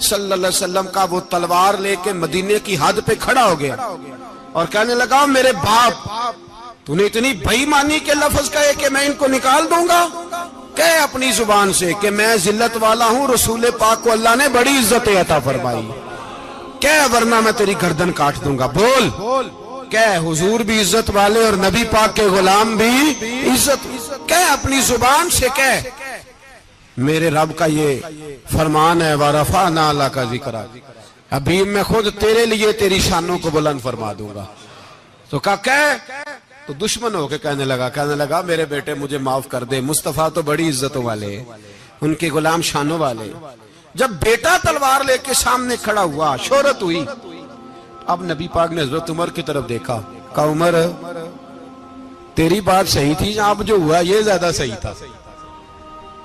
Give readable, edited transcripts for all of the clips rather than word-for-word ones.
صلی اللہ علیہ وسلم کا وہ تلوار لے کے مدینے کی حد پہ کھڑا ہو گیا اور کہنے لگا میرے باپ تو نے اتنی بے ایمانی کے لفظ کہے کہ میں ان کو نکال دوں گا. کہے اپنی زبان سے کہ میں ذلت والا ہوں, رسول پاک کو اللہ نے بڑی عزت عطا فرمائی, کہے ورنہ میں تیری گردن کاٹ دوں گا. بول کہے حضور بھی عزت والے اور نبی پاک کے غلام بھی عزت. کہے اپنی زبان سے کہے میرے رب کا یہ فرمان ہے وَرَفَعْنَا لَكَ ذِكْرَكَ, ابھی میں خود تیرے لیے تیری شانوں کو بلند فرما دوں گا. تو کہے تو دشمن ہو کے کہنے لگا میرے بیٹے مجھے معاف کر دے, مصطفیٰ تو بڑی عزتوں والے, ان کے غلام شانوں والے. جب بیٹا تلوار لے کے سامنے کھڑا ہوا, شہرت ہوئی, اب نبی پاک نے حضرت عمر کی طرف دیکھا, کہا عمر تیری بات صحیح تھی, اب جو ہوا یہ زیادہ صحیح تھا.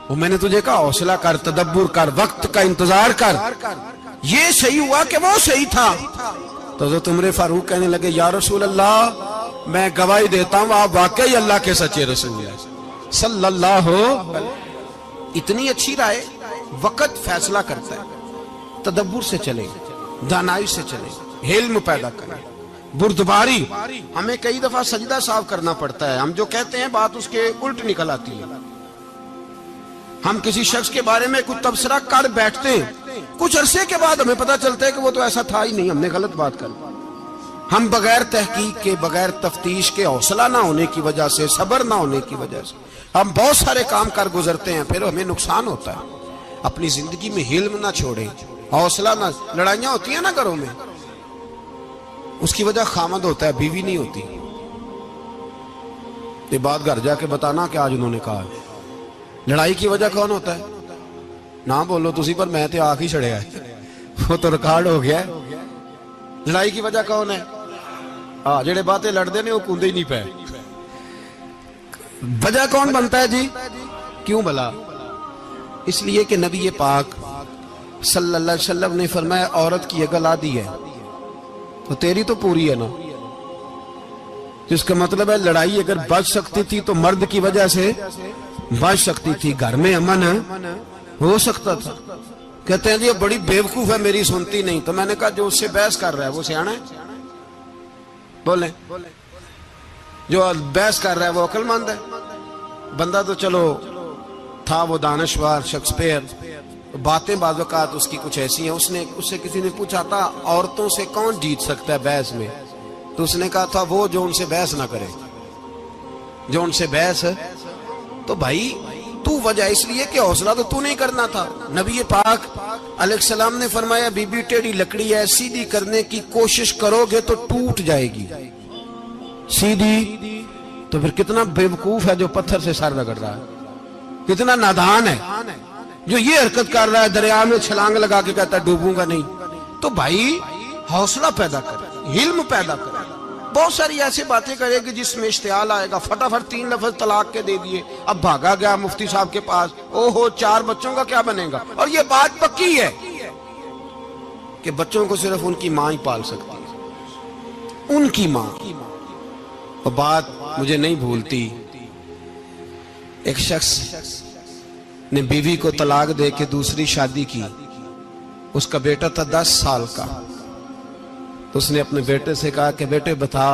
وہ میں نے تجھے کہا حوصلہ کر, تدبر کر, وقت کا انتظار کر, یہ صحیح ہوا کہ وہ صحیح تھا. تو حضرت عمر فاروق کہنے لگے یا رسول اللہ میں گواہی دیتا ہوں آپ واقعی اللہ کے سچے رسول ہیں صلی اللہ علیہ. اتنی اچھی رائے, وقت فیصلہ کرتا ہے, تدبر سے چلے, دانائی سے چلے, علم پیدا کریں, بردباری. ہمیں کئی دفعہ سجدہ صاف کرنا پڑتا ہے, ہم جو کہتے ہیں بات اس کے الٹ نکل آتی ہے. ہم کسی شخص کے بارے میں کچھ تبصرہ کر بیٹھتے ہیں, کچھ عرصے کے بعد ہمیں پتا چلتا ہے کہ وہ تو ایسا تھا ہی نہیں, ہم نے غلط بات کر. ہم بغیر تحقیق کے, بغیر تفتیش کے, حوصلہ نہ ہونے کی وجہ سے, صبر نہ ہونے کی وجہ سے ہم بہت سارے کام کر گزرتے ہیں, پھر ہمیں نقصان ہوتا ہے. اپنی زندگی میں حلم نہ چھوڑیں, حوصلہ نہ. لڑائیاں ہوتی ہیں نا گھروں میں, اس کی وجہ خامد ہوتا ہے, بیوی نہیں ہوتی. یہ بات گھر جا کے بتانا کہ آج انہوں نے کہا. لڑائی کی وجہ کون ہوتا ہے؟ نہ بولو تسی, پر میں تے آنکھ ہی چھڑے ہے, وہ تو ریکارڈ ہو گیا ہے. لڑائی کی وجہ کون ہے؟ جڑے باتیں لڑتے ہیں وہ کندے ہی نہیں پے. وجہ کون بنتا ہے جی؟ کیوں بلا؟ اس لیے کہ نبی پاک صلی اللہ علیہ وسلم نے فرمایا عورت کی عقل آدھی ہے تو تیری تو پوری ہے نا. جس کا مطلب ہے لڑائی اگر بچ سکتی تھی تو مرد کی وجہ سے بچ سکتی تھی, گھر میں امن ہو سکتا تھا. کہتے ہیں جی یہ بڑی بیوقوف ہے, میری سنتی نہیں. تو میں نے کہا جو اس سے بحث کر رہا ہے وہ سیانا ہے؟ بولیں, جو بحث کر رہا ہے وہ عقل مند ہے؟ بندہ تو چلو تھا وہ دانشور, شیکسپیئر, باتیں بعض اوقات اس کی کچھ ایسی ہیں. اس سے کسی نے پوچھا تھا عورتوں سے کون جیت سکتا ہے بحث میں, تو اس نے کہا تھا وہ جو ان سے بحث نہ کرے, جو ان سے بحث. تو بھائی تو وجہ اس لیے کہ حوصلہ تو نہیں کرنا تھا. نبی پاک علیہ السلام نے فرمایا بی بی ٹیڑھی لکڑی ہے, سیدھی کرنے کی کوشش کرو گے تو ٹوٹ جائے گی. سیدھی تو پھر کتنا بیوقوف ہے جو پتھر سے سر رگڑ رہا ہے, کتنا نادان ہے جو یہ حرکت کر رہا ہے, دریا میں چھلانگ لگا کے کہتا ہے ڈوبوں گا نہیں. تو بھائی حوصلہ پیدا کرے, علم پیدا کرے. بہت ساری ایسی باتیں کرے گی جس میں اشتعال آئے گا. فٹافٹ 3 لفظ طلاق کے دے دیے, اب بھاگا گیا مفتی صاحب کے پاس, او ہو 4 بچوں کا کیا بنے گا. اور یہ بات پکی ہے کہ بچوں کو صرف ان کی ماں ہی پال سکتی ہے, ان کی ماں. اور بات مجھے نہیں بھولتی, ایک شخص نے بیوی کو طلاق دے کے دوسری شادی کی. اس کا بیٹا تھا 10 سال کا. تو اس نے اپنے بیٹے سے کہا کہ بیٹے بتا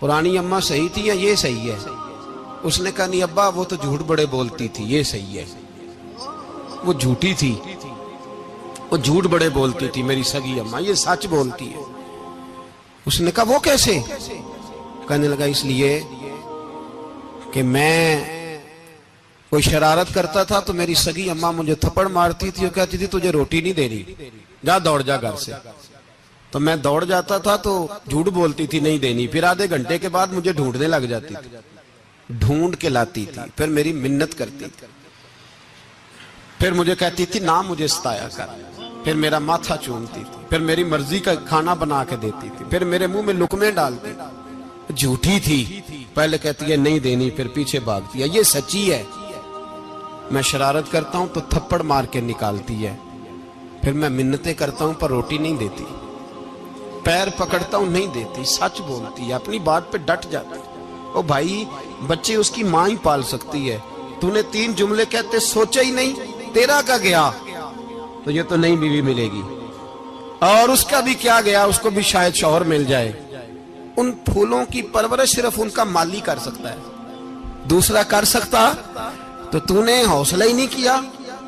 پرانی اماں صحیح تھی یا یہ صحیح ہے؟ اس نے کہا نہیں ابا وہ تو جھوٹ بڑے بولتی تھی, یہ صحیح ہے. وہ جھوٹی تھی, وہ جھوٹ بڑے بولتی تھی میری سگی اماں, یہ سچ بولتی ہے. اس نے کہا وہ کیسے؟ کہنے لگا اس لیے کہ میں کوئی شرارت کرتا تھا تو میری سگی اماں مجھے تھپڑ مارتی تھی اور کہتی تھی تجھے روٹی نہیں دے رہی, جا دوڑ جا گھر سے. تو میں دوڑ جاتا تھا تو جھوٹ بولتی تھی نہیں دینی, پھر آدھے گھنٹے کے بعد مجھے ڈھونڈنے لگ جاتی تھی, ڈھونڈ کے لاتی تھی, پھر میری منت کرتی تھی, پھر مجھے کہتی تھی نہ مجھے ستایا کر, پھر میرا ماتھا چومتی تھی, پھر میری مرضی کا کھانا بنا کے دیتی تھی, پھر میرے منہ میں لقمے ڈالتی. جھوٹی تھی, پہلے کہتی ہے نہیں دینی, پھر پیچھے بھاگتی ہے. یہ سچی ہے. میں شرارت کرتا ہوں تو تھپڑ مار کے نکالتی ہے, پھر میں منتیں کرتا ہوں پر روٹی نہیں دیتی, پیر پکڑتا ہوں نہیں دیتی, سچ بولتی ہے, اپنی بات پہ ڈٹ جاتی. او بھائی بچے اس کی ماں ہی پال سکتی ہے. تو نے 3 جملے کہتے سوچا ہی نہیں, تیرا کا گیا. تو یہ تو نئی بیوی ملے گی، اور اس کا بھی کیا گیا، اس کو بھی شاید شوہر مل جائے۔ ان پھولوں کی پرورش صرف ان کا مالی کر سکتا ہے، دوسرا کر سکتا؟ تو نے حوصلہ ہی نہیں کیا۔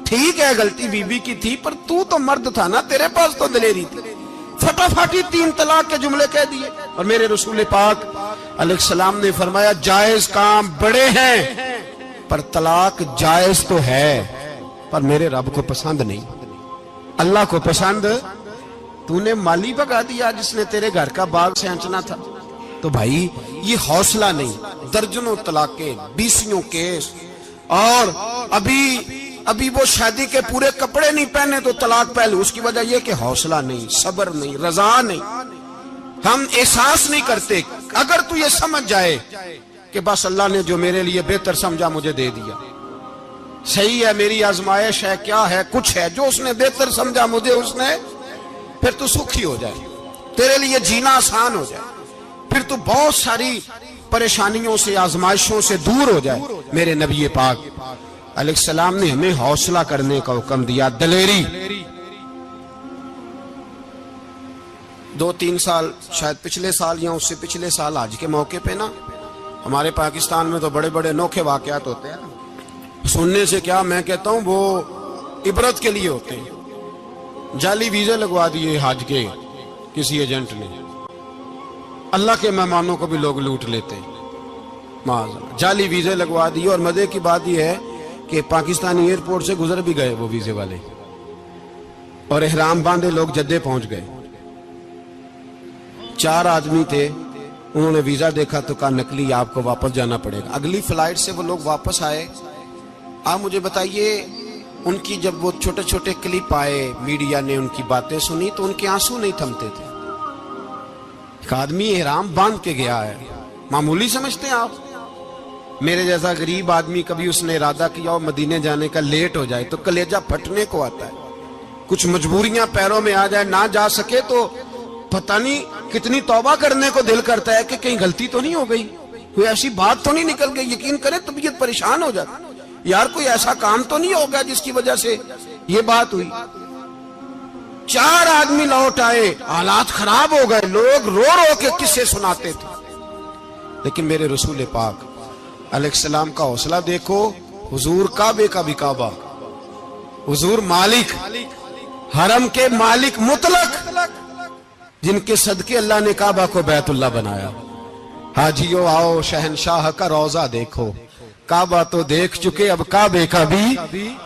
ٹھیک ہے غلطی بیوی کی تھی، پر تو مرد تھا نا، تیرے پاس تو دلیری تھی، فٹافٹی 3 طلاق کے جملے کہہ دیے۔ اور میرے رسول پاک علیہ السلام نے فرمایا جائز کام بڑے ہیں، پر طلاق جائز تو ہے، پر میرے رب کو پسند نہیں، اللہ کو پسند۔ تو نے مالی بگا دیا جس نے تیرے گھر کا باغ سینچنا تھا۔ تو بھائی یہ حوصلہ نہیں، درجنوں طلاقیں، 20 کیس، اور ابھی وہ شادی کے پورے کپڑے نہیں پہنے تو طلاق پہلے۔ اس کی وجہ یہ کہ حوصلہ نہیں، صبر نہیں، رضا نہیں، ہم احساس نہیں کرتے۔ اگر تو یہ سمجھ جائے کہ بس اللہ نے جو میرے لیے بہتر سمجھا مجھے دے دیا، صحیح ہے، میری آزمائش ہے، کیا ہے، کچھ ہے جو اس نے بہتر سمجھا مجھے، اس نے، پھر تو سکھی ہو جائے، تیرے لیے جینا آسان ہو جائے، پھر تو بہت ساری پریشانیوں سے، آزمائشوں سے دور ہو جائے۔ میرے نبی پاک علیہ السلام نے ہمیں حوصلہ کرنے کا حکم دیا، دلیری۔ 2-3 سال شاید پچھلے سال یا اس سے پچھلے سال حج کے موقع پہ نا، ہمارے پاکستان میں تو بڑے بڑے انوکھے واقعات ہوتے ہیں، سننے سے کیا میں کہتا ہوں وہ عبرت کے لیے ہوتے ہیں۔ جعلی ویزے لگوا دیے حج کے کسی ایجنٹ نے، اللہ کے مہمانوں کو بھی لوگ لوٹ لیتے ہیں، معاذ، جعلی ویزے لگوا دیے۔ اور مزے کی بات یہ ہے کہ پاکستانی ایئرپورٹ سے گزر بھی گئے وہ ویزے والے، اور احرام باندھے لوگ جدے پہنچ گئے۔ 4 آدمی تھے، انہوں نے ویزا دیکھا تو کہا نکلی، آپ کو واپس جانا پڑے گا۔ اگلی فلائٹ سے وہ لوگ واپس آئے۔ آپ مجھے بتائیے، ان کی جب وہ چھوٹے چھوٹے کلپ آئے، میڈیا نے ان کی باتیں سنی تو ان کے آنسو نہیں تھمتے تھے۔ ایک آدمی احرام باندھ کے گیا ہے، معمولی سمجھتے ہیں آپ؟ میرے جیسا غریب آدمی کبھی اس نے ارادہ کیا اور مدینے جانے کا لیٹ ہو جائے تو کلیجہ پھٹنے کو آتا ہے، کچھ مجبوریاں پیروں میں آ جائے، نہ جا سکے تو پتہ نہیں کتنی توبہ کرنے کو دل کرتا ہے کہ کہیں غلطی تو نہیں ہو گئی، کوئی ایسی بات تو نہیں نکل گئی۔ یقین کریں طبیعت پریشان ہو جاتی، یار کوئی ایسا کام تو نہیں ہوگا جس کی وجہ سے یہ بات ہوئی۔ 4 آدمی لوٹ آئے، حالات خراب ہو گئے، لوگ رو رو کے قصے سناتے تھے، لیکن میرے رسول پاک علیہ السلام کا حوصلہ دیکھو۔ حضور کعبے کا بھی کعبہ، حضور مالک، حرم کے مالک مطلق، جن کے صدقے اللہ نے کعبہ کو بیت اللہ بنایا۔ حاجیو آؤ شہنشاہ کا روضہ دیکھو، کعبہ تو دیکھ چکے، اب کعبے کا بھی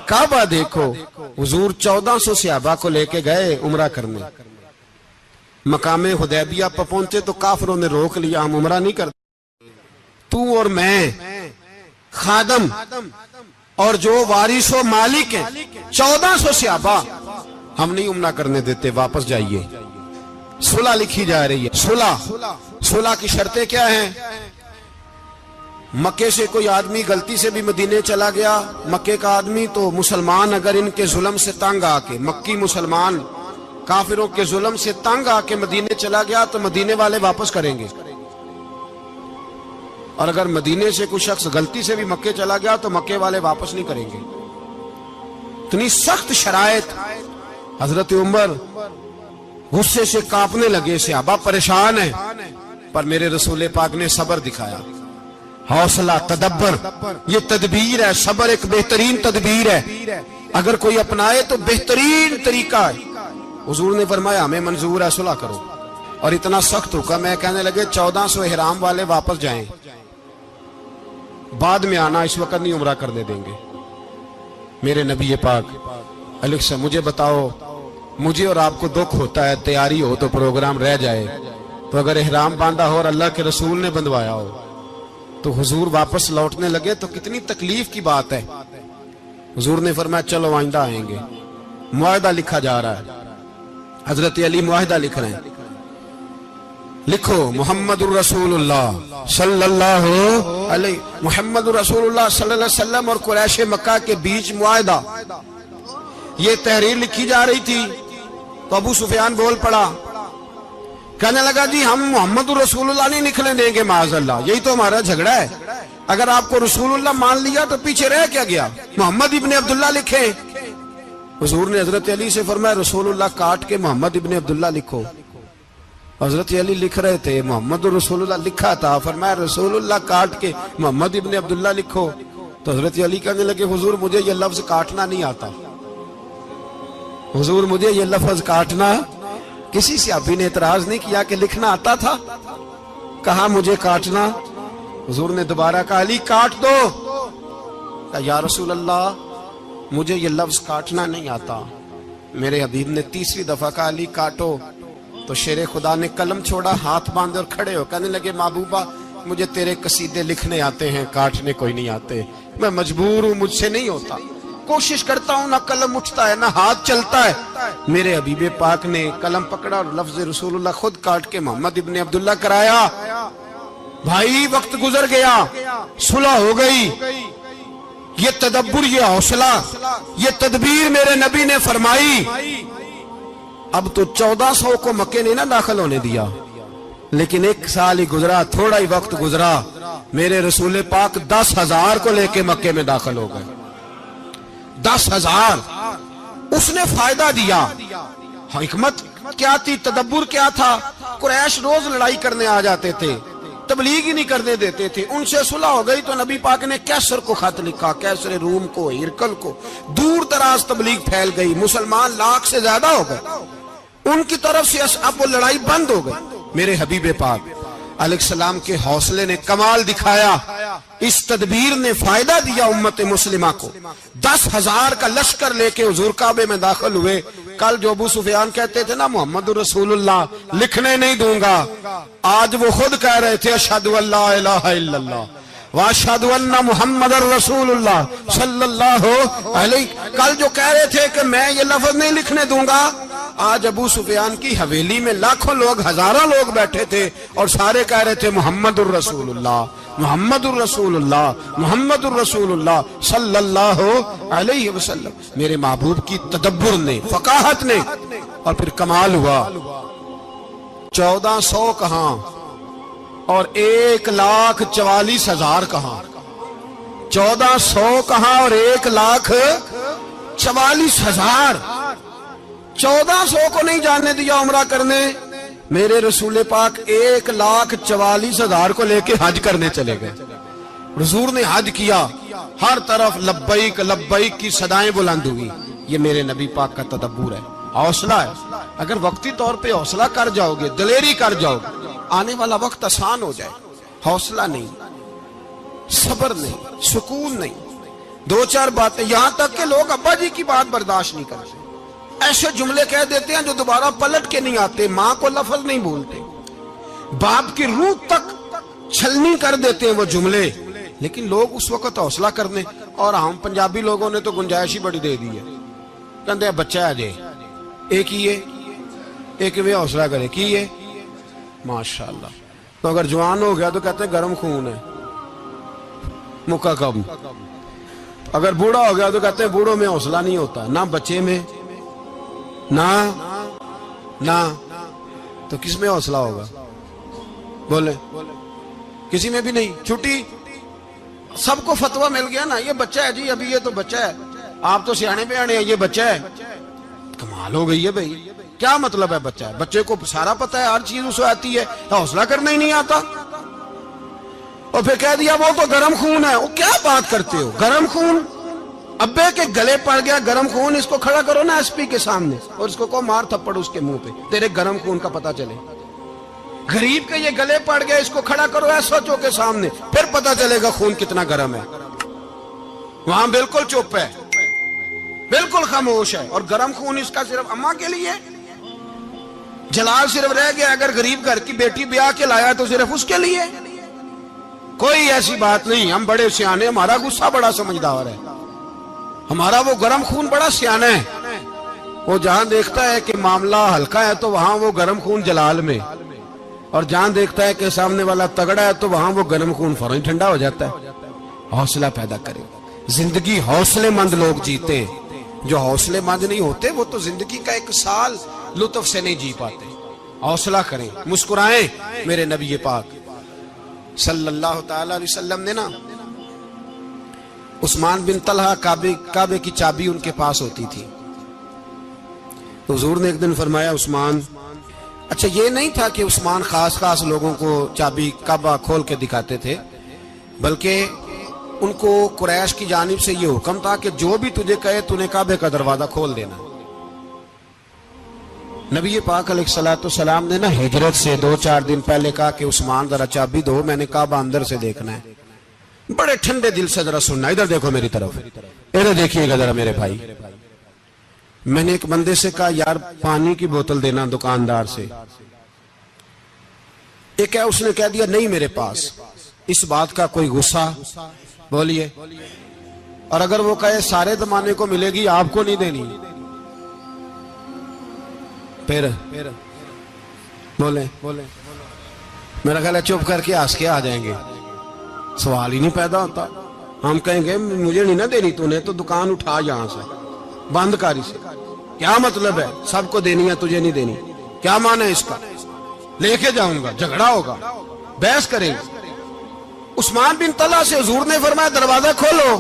کعبہ دیکھو۔ حضور 1400 صحابہ کو لے کے گئے عمرہ کرنے، مقام حدیبیہ پر پہنچے تو کافروں نے روک لیا، ہم عمرہ نہیں کرتے، تو اور میں خادم اور جو وارث و مالک ہیں 1400 صحابہ، ہم نہیں عمرہ کرنے دیتے، واپس جائیے۔ صلح لکھی جا رہی ہے، صلح کی شرطیں کیا ہیں؟ مکے سے کوئی آدمی غلطی سے بھی مدینے چلا گیا، مکے کا آدمی تو مسلمان اگر ان کے ظلم سے تنگ آ کے، مکی مسلمان کافروں کے ظلم سے تنگ آ کے مدینے چلا گیا تو مدینے والے واپس کریں گے، اور اگر مدینے سے کوئی شخص غلطی سے بھی مکے چلا گیا تو مکے والے واپس نہیں کریں گے۔ اتنی سخت شرائط، حضرت عمر غصے سے کانپنے لگے، صحابہ پریشان ہیں، پر میرے رسول پاک نے صبر دکھایا، حوصلہ، تدبر، یہ تدبیر ہے، صبر ایک بہترین تدبیر ہے، اگر کوئی اپنائے تو بہترین طریقہ ہے۔ حضور نے فرمایا ہمیں منظور ہے، صلح کرو، اور اتنا سخت حکم ہے، کہنے لگے 1400 احرام والے واپس جائیں، بعد میں آنا، اس وقت نہیں عمرہ کرنے دیں گے۔ میرے نبی پاک علیہ السلام، مجھے بتاؤ، مجھے اور آپ کو دکھ ہوتا ہے تیاری ہو تو پروگرام رہ جائے، تو اگر احرام باندھا ہو اور اللہ کے رسول نے بندھوایا ہو تو حضور واپس لوٹنے لگے تو کتنی تکلیف کی بات ہے۔ حضور نے فرمایا چلو آئندہ آئیں گے، معاہدہ لکھا جا رہا ہے، حضرت علی معاہدہ لکھ رہے ہیں، لکھو محمد الرسول اللہ صلی اللہ علیہ، محمد الرسول اللہ صلی اللہ علیہ وسلم اور قریش مکہ کے بیچ معاہدہ۔ یہ تحریر لکھی جا رہی تھی تو ابو سفیان بول پڑا، کہنے لگا جی ہم محمد الرسول اللہ نہیں نکلنے دیں گے، معاذ اللہ، یہی تو ہمارا جھگڑا ہے، اگر آپ کو رسول اللہ مان لیا تو پیچھے رہ کیا گیا، محمد ابن عبداللہ لکھیں۔ حضور نے حضرت علی سے فرمایا رسول اللہ کاٹ کے محمد ابن عبداللہ لکھو. حضرت علی لکھ رہے تھے, محمد رسول اللہ لکھا تھا, فرمایا رسول اللہ کاٹ کے محمد ابن عبداللہ لکھو. تو حضرت علی کہنے لگے حضور مجھے یہ لفظ کاٹنا نہیں آتا, حضور مجھے یہ لفظ کاٹنا. کسی صحابی نے اعتراض نہیں کیا کہ لکھنا آتا تھا, کہا مجھے کاٹنا. حضور نے دوبارہ کہا علی کاٹ دو. کہا یا رسول اللہ مجھے یہ لفظ کاٹنا نہیں آتا. میرے حبیب نے تیسری دفعہ کہا علی کاٹو. تو شیر خدا نے قلم چھوڑا, ہاتھ باندھے اور کھڑے ہو کہنے لگے محبوبہ مجھے تیرے قصیدے لکھنے آتے ہیں, کاٹنے کوئی نہیں آتے. میں مجبور ہوں, مجھ سے نہیں ہوتا. کوشش کرتا ہوں, نہ قلم اٹھتا ہے نہ ہاتھ چلتا ہے. میرے حبیب پاک نے قلم پکڑا اور لفظ رسول اللہ خود کاٹ کے محمد ابن عبداللہ کرایا. بھائی وقت گزر گیا, صلح ہو گئی. یہ تدبر, یہ حوصلہ, یہ تدبیر میرے نبی نے فرمائی. اب تو 1400 کو مکے نے نہ داخل ہونے دیا, لیکن ایک سال ہی گزرا, تھوڑا ہی وقت گزرا, میرے رسول پاک 10,000 کو لے کے مکے میں داخل ہو گئے. 10,000 اس نے فائدہ دیا. حکمت کیا تھی, تدبر کیا تھا؟ قریش روز لڑائی کرنے آ جاتے تھے, تبلیغ ہی نہیں کرنے دیتے تھے. ان سے صلح ہو گئی تو نبی پاک نے کیسر کو خط لکھا, کیسر روم کو, ہرکل کو. دور دراز تبلیغ پھیل گئی, مسلمان 100,000 سے زیادہ ہو گئے. ان کی طرف سے اب وہ لڑائی بند ہو گئی. میرے حبیب پاک علیہ السلام کے حوصلے نے کمال دکھایا, اس تدبیر نے فائدہ دیا امت مسلمہ کو. 10,000 کا لشکر لے کے حضور کعبے میں داخل ہوئے. کل جو ابو سفیان کہتے تھے نا محمد رسول اللہ لکھنے نہیں دوں گا, آج وہ خود کہہ رہے تھے اشہدو ان لا الہ الا اللہ واشہدو ان محمد رسول اللہ صلی اللہ علیہ. کل جو کہہ رہے تھے کہ میں یہ لفظ نہیں لکھنے دوں گا, آج ابو سفیان کی حویلی میں لاکھوں لوگ, ہزاروں لوگ بیٹھے تھے اور سارے کہہ رہے تھے محمد الرسول اللہ محمد الرسول اللہ محمد الرسول اللہ صلی اللہ علیہ وسلم. میرے محبوب کی تدبر نے, فقاہت نے, اور پھر کمال ہوا. 1400 کہاں اور 1,44,000 کہاں. 1400 کہاں اور 1,44,000. 1400 کو نہیں جانے دیا عمرہ کرنے. میرے رسول پاک 1,44,000 کو لے کے حج کرنے چلے گئے. حضور نے حج کیا, ہر طرف لبیک لبیک کی صدائیں بلند ہوئی. یہ میرے نبی پاک کا تدبر ہے, حوصلہ ہے. اگر وقتی طور پہ حوصلہ کر جاؤ گے, دلیری کر جاؤ گے, آنے والا وقت آسان ہو جائے. حوصلہ نہیں, صبر نہیں, سکون نہیں, 2-4 باتیں, یہاں تک کہ لوگ ابا جی کی بات برداشت نہیں کرتے. ایسے جملے کہہ دیتے ہیں جو دوبارہ پلٹ کے نہیں آتے. ماں کو لفظ نہیں بولتے, باپ کی روح تک چھلنی کر دیتے ہیں وہ جملے. لیکن لوگ اس وقت حوصلہ کرنے, اور ہم پنجابی لوگوں نے تو گنجائش ہی بڑی دے دی ہے. کہتے ہیں بچہ ہے جے, ایک ہی ہے, ایک بھی حوصلہ کرے کی ہے ماشاءاللہ. تو اگر جوان ہو گیا تو کہتے ہیں گرم خون ہے, مکہ کب. اگر بوڑھا ہو گیا تو کہتے ہیں بوڑھوں میں حوصلہ نہیں ہوتا, نہ بچے میں نہ تو کس میں حوصلہ ہوگا؟ بولے کسی میں بھی نہیں. چھٹی سب کو فتویٰ مل گیا نا, یہ بچہ ہے جی, ابھی یہ تو بچہ ہے, آپ تو سیانے پہ آنے ہیں, یہ بچہ ہے. کمال ہو گئی ہے بھائی. کیا مطلب ہے بچہ ہے؟ بچے کو سارا پتہ ہے, ہر چیز اسے آتی ہے, حوصلہ کرنا ہی نہیں آتا. اور پھر کہہ دیا وہ تو گرم خون ہے. وہ کیا بات کرتے ہو, گرم خون؟ ابے کے گلے پڑ گیا گرم خون, اس کو کھڑا کرو نا ایس پی کے سامنے اور اس کو مار تھپڑ اس کے منہ پہ, تیرے گرم خون کا پتہ چلے. غریب کے یہ گلے پڑ گیا, اس کو کھڑا کرو ایس او کے سامنے, پھر پتہ چلے گا خون کتنا گرم ہے. وہاں بالکل چپ ہے, بالکل خاموش ہے. اور گرم خون اس کا صرف اماں کے لیے. جلال صرف رہ گیا اگر غریب گھر کی بیٹی بیاہ کے لایا تو صرف اس کے لیے. کوئی ایسی بات نہیں. ہم بڑے سیانے, ہمارا غصہ بڑا سمجھدار ہے, ہمارا وہ گرم خون بڑا سیانا ہے. وہ جہاں دیکھتا ہے کہ معاملہ ہلکا ہے تو وہاں وہ گرم خون جلال میں, اور جہاں دیکھتا ہے کہ سامنے والا تگڑا ہے تو وہاں وہ گرم خون فوراً ٹھنڈا ہو جاتا ہے. حوصلہ پیدا کرے. زندگی حوصلے مند لوگ جیتے, جو حوصلے مند نہیں ہوتے وہ تو زندگی کا 1 سال لطف سے نہیں جی پاتے. حوصلہ کریں, مسکرائیں. میرے نبی پاک صلی اللہ تعالی علیہ وسلم نے نا عثمان بن طلحہ, کعبے کی چابی ان کے پاس ہوتی تھی. تو حضور نے ایک دن فرمایا عثمان، اچھا یہ نہیں تھا کہ عثمان خاص خاص لوگوں کو چابی کعبہ کھول کے دکھاتے تھے، بلکہ ان کو قریش کی جانب سے یہ حکم تھا کہ جو بھی تجھے کہے تو نے کعبے کا دروازہ کھول دینا۔ نبی پاک علیہ الصلوۃ والسلام نے نا ہجرت سے 2-4 دن پہلے کہا کہ عثمان ذرا چابی دو، میں نے کعبہ اندر سے دیکھنا ہے۔ بڑے ٹھنڈے دل سے ذرا سننا، ادھر دیکھو میری طرف، ادھر دیکھیے گا ذرا میرے بھائی۔ میں نے ایک بندے سے کہا یار پانی کی بوتل دینا دکاندار سے، ایک ہے اس نے کہہ دیا نہیں میرے پاس۔ اس بات کا کوئی غصہ بولیے، اور اگر وہ کہے سارے زمانے کو ملے گی آپ کو نہیں دینی، پھر بولیں میرا خیال ہے چپ کر کے ہنس کے آ جائیں گے، سوال ہی نہیں پیدا ہوتا۔ ہم کہیں گے مجھے نہیں نہ دینی، تو نے تو دکان اٹھا یہاں سے بند کاری سے، کیا مطلب ہے سب کو دینی ہے تجھے نہیں دینی، کیا معنی ہے اس کا؟ لے کے جاؤں گا، جھگڑا ہوگا، بحث کریں گے۔ عثمان بن طلحہ سے حضور نے فرمایا دروازہ کھولو،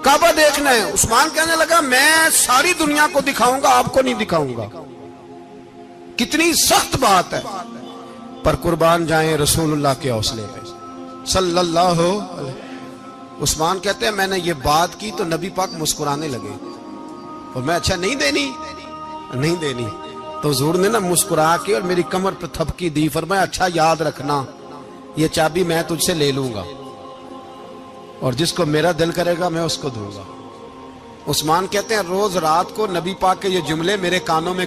کعبہ دیکھنا ہے۔ عثمان کہنے لگا میں ساری دنیا کو دکھاؤں گا، آپ کو نہیں دکھاؤں گا۔ کتنی سخت بات ہے، پر قربان جائیں رسول اللہ کے حوصلے پہ صلی اللہ علیہ۔ عثمان کہتے ہیں میں نے یہ بات کی تو نبی پاک مسکرانے لگے، اور میں اچھا نہیں دینی، تو حضور نے نا مسکرا کے اور میری کمر پہ تھپکی دی، فرمایا اچھا یاد رکھنا یہ چابی میں تجھ سے لے لوں گا، اور جس کو میرا دل کرے گا میں اس کو دوں گا۔ عثمان کہتے ہیں روز رات کو نبی پاک کے یہ جملے میرے کانوں میں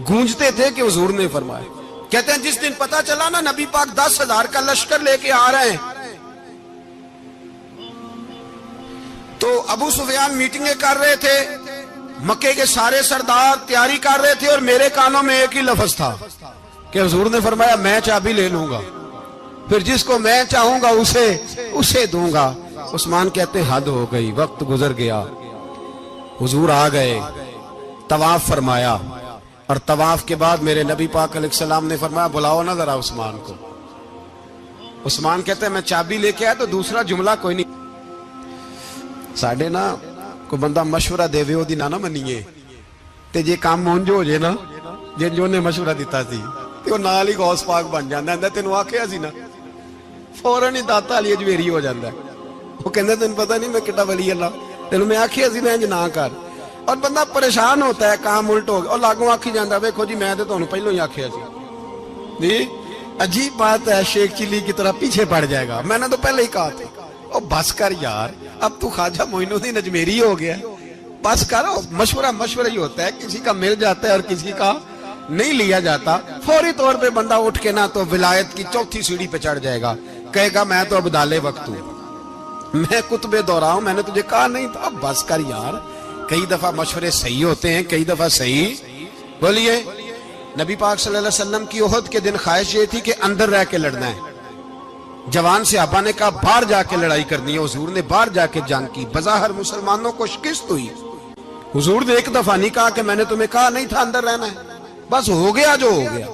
گونجتے تھے کہ حضور نے فرمایا۔ کہتے ہیں جس دن پتا چلا نا نبی پاک 10,000 کا لشکر لے کے آ رہے ہیں، تو ابو سفیان میٹنگیں کر رہے تھے، مکے کے سارے سردار تیاری کر رہے تھے، اور میرے کانوں میں ایک ہی لفظ تھا کہ حضور نے فرمایا میں چابی لے لوں گا، پھر جس کو میں چاہوں گا اسے دوں گا۔ عثمان کہتے ہیں حد ہو گئی، وقت گزر گیا، حضور آ گئے، طواف فرمایا، اور طواف کے بعد میرے نبی پاک علیہ السلام نے فرمایا بلاؤ نا ذرا عثمان کو۔ عثمان کہتے ہیں میں چابی لے کے آیا تو دوسرا جملہ کوئی نہیں۔ ساڑھے نا کوئی بندہ مشورہ دے وے دی نہ منیے، تے جے کام مونج ہو جے نا، جن جو نے مشورہ دیتا سی تے وہ نال ہی غوث پاک بن جاندا ہے۔ تینوں آکھیا سی نا، فوراً ہی داتا علی اجمیری ہو جاندا ہے۔ وہ کہندا تینوں پتہ نہیں میں کڈا ولی اللہ، تینوں میں آکھیا سی میں انج نہ کر، اور بندہ پریشان ہوتا ہے، کام الٹ ہو گیا، اور لاگوں آکھی جاندا ویکھو جی میں تے تانوں پہلو ہی آکھیا سی۔ جی عجیب بات ہے، شیخ چلی کی طرح پیچھے پڑ جائے گا، میں نے تو پہلے ہی کہا تھا۔ او بس کر یار، اب تو خواجہ معین الدین اجمیری ہو گیا، بس کر۔ مشورہ ہی ہوتا ہے، کسی کا مل جاتا ہے اور کسی کا نہیں لیا جاتا۔ فوری طور پہ بندہ اٹھ کے نا تو ولایت کی 4تھی سیڑھی پہ چڑھ جائے گا، کہے گا میں تو اب دالے وقت ہوں، میں قطب دورہ ہوں، میں نے تجھے کہا نہیں تھا۔ اب بس کر یار، کئی دفعہ مشورے صحیح ہوتے ہیں، کئی دفعہ صحیح۔ بولیے نبی پاک صلی اللہ علیہ وسلم کی احد کے دن خواہش یہ تھی کہ اندر رہ کے لڑنا ہے۔ جوان صحابہ نے کہا باہر جا کے لڑائی کرنی ہے، حضور نے باہر جا کے جنگ کی، بظاہر مسلمانوں کو شکست ہوئی۔ حضور نے ایک دفعہ نہیں کہا کہ میں نے تمہیں کہا نہیں تھا اندر رہنا ہے، بس ہو گیا جو ہو گیا۔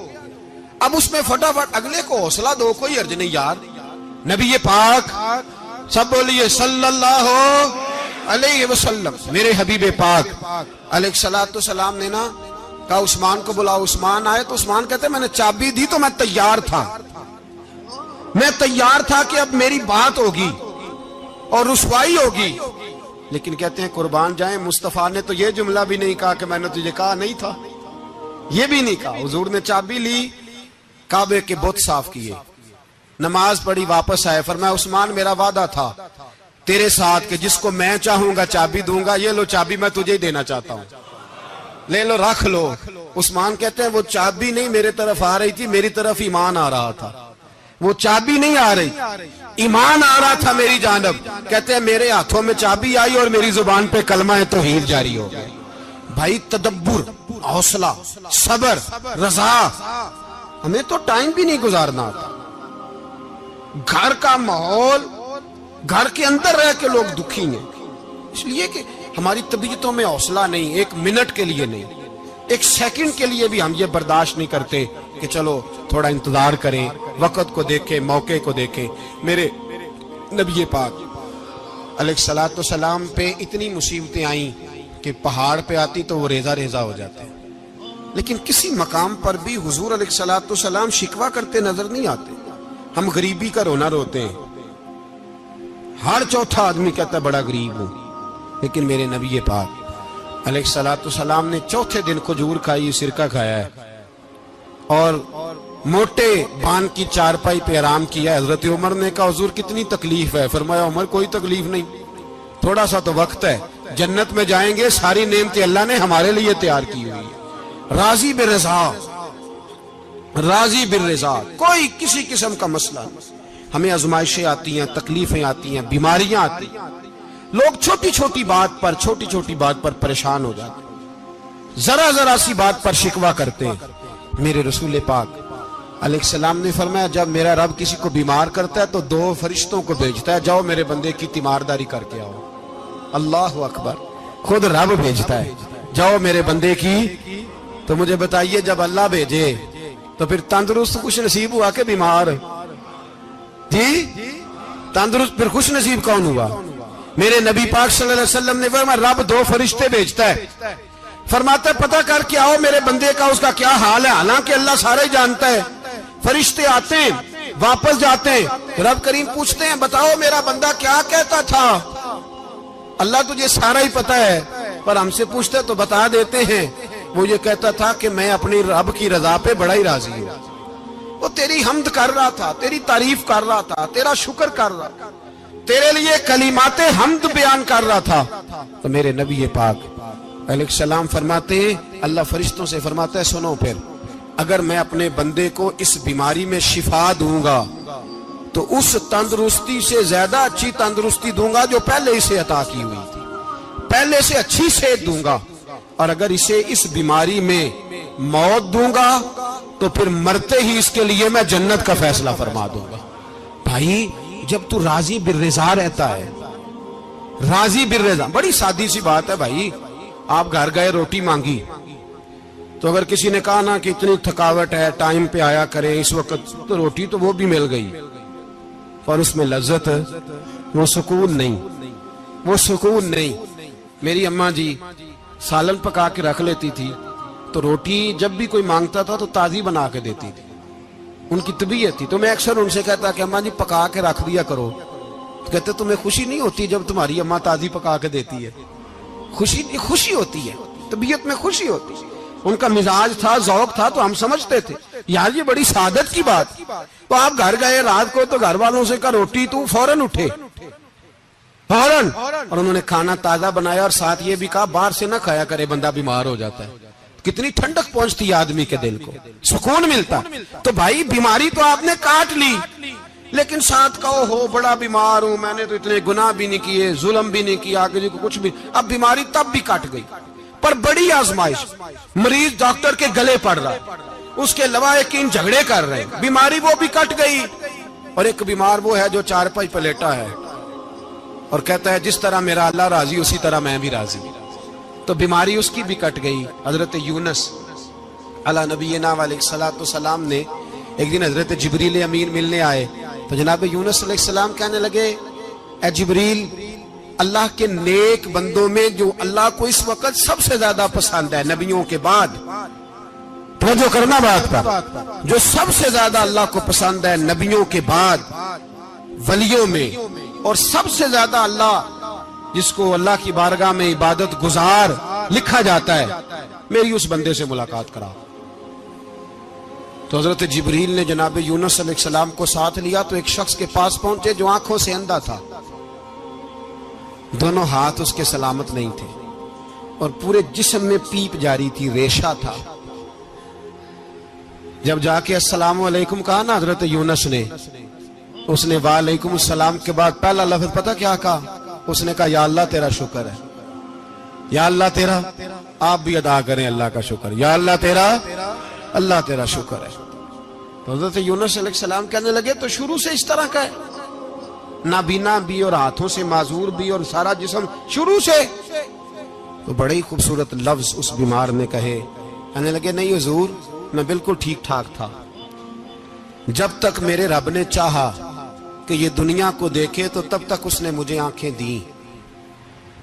اب اس میں فٹافٹ اگلے کو حوصلہ دو، کوئی عرض نہیں یار۔ نبی پاک سب بولیے صلی اللہ علیہ وسلم، میرے حبیب پاک علیہ الصلوۃ والسلام نے نا کہا عثمان کو بلاؤ۔ عثمان آئے تو عثمان کہتے میں نے چابی دی تو میں تیار تھا کہ اب میری بات ہوگی اور رسوائی ہوگی، لیکن کہتے ہیں قربان جائیں مصطفیٰ نے تو یہ جملہ بھی نہیں کہا کہ میں نے تجھے کہا نہیں تھا، یہ بھی نہیں کہا۔ حضور نے چابی لی، کعبے کے بت صاف کیے، نماز پڑھی، واپس آئے، فرمایا عثمان میرا وعدہ تھا تیرے ساتھ کہ جس کو میں چاہوں گا چابی دوں گا، یہ لو چابی میں تجھے ہی دینا چاہتا ہوں، لے لو رکھ لو۔ عثمان کہتے ہیں وہ چابی نہیں میرے طرف آ رہی تھی، میری طرف ایمان آ رہا تھا، وہ چابی نہیں آ رہی، ایمان آ رہا تھا میری جانب۔ کہتے ہیں میرے ہاتھوں میں چابی آئی اور میری زبان پہ کلمہ توحید جاری ہو گیا۔ بھائی تدبر، حوصلہ، صبر، رضا، ہمیں تو ٹائم بھی نہیں گزارنا آتا۔ گھر کا ماحول، گھر کے اندر رہ کے لوگ دکھی ہیں، اس لیے کہ ہماری طبیعتوں میں حوصلہ نہیں، ایک منٹ کے لیے نہیں، ایک سیکنڈ کے لیے بھی ہم یہ برداشت نہیں کرتے کہ چلو تھوڑا انتظار کریں، وقت کو دیکھیں، موقع کو دیکھیں۔ میرے نبی پاک علیہ الصلوۃ والسلام پہ اتنی مصیبتیں آئیں کہ پہاڑ پہ آتی تو وہ ریزہ ریزہ ہو جاتے ہیں، لیکن کسی مقام پر بھی حضور علیہ الصلوۃ والسلام شکوہ کرتے نظر نہیں آتے. ہم غریبی کا رونا روتے ہیں، ہر چوتھا آدمی کہتا ہے بڑا غریب ہوں، لیکن میرے نبی پاک علیہ الصلوۃ والسلام نے چوتھے دن کھجور کھائی، سرکہ کھایا ہے اور موٹے بان کی چارپائی پہ آرام کیا. حضرت عمر نے کہا حضور کتنی تکلیف ہے؟ فرمایا عمر کوئی تکلیف نہیں، تھوڑا سا تو وقت ہے، جنت میں جائیں گے، ساری نعمتیں اللہ نے ہمارے لیے تیار کی ہوئی ہے. راضی بالرضا، راضی بالرضا، کوئی کسی قسم کا مسئلہ نہیں. ہمیں آزمائشیں آتی ہیں، تکلیفیں آتی ہیں، بیماریاں آتی ہیں، لوگ چھوٹی چھوٹی بات پر پریشان ہو جاتے ہیں، ذرا ذرا سی بات پر شکوہ کرتے ہیں. میرے رسول پاک علیہ السلام نے فرمایا جب میرا رب کسی کو بیمار کرتا ہے تو 2 فرشتوں کو بھیجتا ہے، جاؤ میرے بندے کی تیمارداری کر کے آؤ. اللہ اکبر، خود رب بھیجتا ہے، جاؤ میرے بندے کی. تو مجھے بتائیے جب اللہ بھیجے تو پھر تندرست خوش نصیب ہوا کہ بیمار؟ جی تندرست پھر خوش نصیب کون ہوا؟ میرے نبی پاک صلی اللہ علیہ وسلم نے فرمایا رب 2 فرشتے بھیجتا ہے، فرماتا ہے پتہ کر کے آؤ میرے بندے کا اس کا کیا حال ہے. حالانکہ اللہ سارا ہی جانتا ہے. فرشتے آتے ہیں، واپس جاتے ہیں، رب کریم پوچھتے ہیں بتاؤ میرا بندہ کیا کہتا تھا. اللہ تجھے سارا ہی پتا ہے، پر ہم سے پوچھتے تو بتا دیتے ہیں. وہ یہ کہتا تھا کہ میں اپنی رب کی رضا پہ بڑا ہی راضی ہوں. وہ تیری حمد کر رہا تھا، تیری تعریف کر رہا تھا، تیرا شکر کر رہا تھا، تیرے لیے کلمات حمد بیان کر رہا تھا. تو میرے نبی پاک علیہ السلام فرماتے ہیں، اللہ فرشتوں سے فرماتا ہے سنو پھر اگر میں اپنے بندے کو اس بیماری میں شفا دوں گا تو اس تندرستی سے زیادہ اچھی تندرستی دوں گا جو پہلے اسے عطا کی ہوئی تھی، پہلے سے اچھی صحت دوں گا. اور اگر اسے اس بیماری میں موت دوں گا تو پھر مرتے ہی اس کے لیے میں جنت کا فیصلہ فرما دوں گا. بھائی جب تو راضی بالرضا رہتا ہے، راضی بالرضا، بڑی سادی سی بات ہے بھائی. آپ گھر گئے روٹی مانگی تو اگر کسی نے کہا نا کہ اتنی تھکاوٹ ہے ٹائم پہ آیا کریں اس وقت، تو روٹی تو وہ بھی مل گئی اور اس میں لذت، وہ سکون نہیں، وہ سکون نہیں. میری اماں جی سالن پکا کے رکھ لیتی تھی تو روٹی جب بھی کوئی مانگتا تھا تو تازی بنا کے دیتی تھی. ان کی طبیعت تھی. تو میں اکثر ان سے کہتا کہ اماں جی پکا کے رکھ دیا کرو. تو کہتے تمہیں خوشی نہیں ہوتی جب تمہاری اماں تازی پکا کے دیتی ہے؟ خوشی ہوتی ہے، طبیعت میں خوشی ہوتی ہے. ان کا مزاج تھا، ذوق تھا، تو ہم سمجھتے تھے یار یہ بڑی سعادت کی بات. تو آپ گھر گئے رات کو تو گھر والوں سے کہا روٹی، تو فوراً اٹھے فوراً، اور انہوں نے کھانا تازہ بنایا اور ساتھ یہ بھی کہا باہر سے نہ کھایا کرے بندہ بیمار ہو جاتا ہے. کتنی ٹھنڈک پہنچتی ہے آدمی کے دل کو، سکون ملتا. تو بھائی بیماری تو آپ نے کاٹ لی، لیکن ساتھ کہو ہو بڑا بیمار ہوں، میں نے تو اتنے گناہ بھی نہیں کیے، ظلم بھی نہیں کیا، کسی کو کچھ بھی. اب بیماری تب بھی کٹ گئی، پر بڑی آزمائش. مریض ڈاکٹر کے گلے پڑ رہا ہے، اس کے لواحقین جھگڑے کر رہے ہیں، بیماری وہ بھی کٹ گئی. اور ایک بیمار وہ ہے جو چارپائی پہ لیٹا ہے اور کہتا ہے جس طرح میرا اللہ راضی اسی طرح میں بھی راضی. تو بیماری اس کی بھی کٹ گئی. حضرت یونس علی نبینا علیہ الصلوۃ والسلام نے ایک دن حضرت جبریل امین ملنے آئے تو جناب یونس علیہ السلام کہنے لگے اے جبریل، اللہ کے نیک بندوں میں جو اللہ کو اس وقت سب سے زیادہ پسند ہے نبیوں کے بعد، توجہ کرنا بات پر، جو سب سے زیادہ اللہ کو پسند ہے نبیوں کے بعد ولیوں میں، اور سب سے زیادہ اللہ جس کو اللہ کی بارگاہ میں عبادت گزار لکھا جاتا ہے، میری اس بندے سے ملاقات کرا. تو حضرت جبریل نے جناب یونس علیہ السلام کو ساتھ لیا تو ایک شخص کے پاس پہنچے جو آنکھوں سے اندھا تھا، دونوں ہاتھ اس کے سلامت نہیں تھے اور پورے جسم میں پیپ جاری تھی، ریشہ تھا. جب جا کے السلام علیکم کہا نا حضرت یونس نے، اس نے وعلیکم السلام کے بعد پہلا لفظ پتہ کیا کہا؟ اس نے کہا یا اللہ تیرا شکر ہے، یا اللہ تیرا، آپ بھی ادا کریں اللہ کا شکر، یا اللہ تیرا، اللہ تیرا شکر ہے. تو حضرت یونس علیہ السلام کہنے لگے تو شروع سے اس طرح کا ہے، نابینا بھی اور ہاتھوں سے معذور بھی اور سارا جسم شروع سے. تو بڑے ہی خوبصورت لفظ اس بیمار نے کہے، کہنے لگے نہیں حضور میں بالکل ٹھیک ٹھاک تھا، جب تک میرے رب نے چاہا کہ یہ دنیا کو دیکھے تو تب تک اس نے مجھے آنکھیں دی،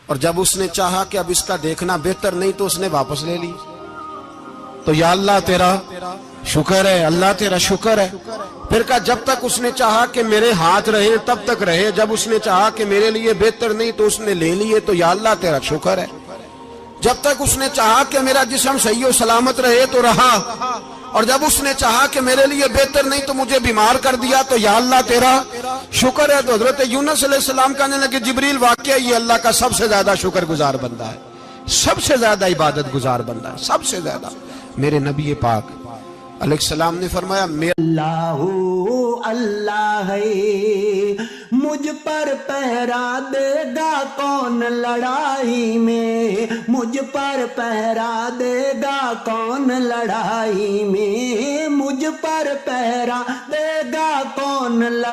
اور جب اس نے چاہا کہ اب اس کا دیکھنا بہتر نہیں تو اس نے واپس لے لی. تو یا اللہ تیرا شکر ہے، اللہ تیرا شکر ہے. پھر کہا جب تک اس نے چاہا کہ میرے ہاتھ رہے تب تک رہے، جب اس نے چاہا کہ میرے لیے بہتر نہیں تو اس نے لے لیے، تو یا اللہ تیرا شکر ہے. جب تک اس نے چاہا کہ میرا جسم صحیح و سلامت رہے تو رہا، اور جب اس نے چاہا کہ میرے لیے بہتر نہیں تو مجھے بیمار کر دیا، تو یا اللہ تیرا شکر ہے. تو حضرت یونس علیہ السلام کہنے لگے جبریل واقعہ یہ اللہ کا سب سے زیادہ شکر گزار بندہ ہے، سب سے زیادہ عبادت گزار بندہ ہے، سب سے زیادہ. میرے نبی پاک علیہ السلام نے فرمایا اللہ اللہ ہے، مجھ پر پہرا دے گا کون لڑائی میں، مجھ پر پہرا دے گا کون لڑائی میں، مجھ پر پہرا دے گا کون لڑائی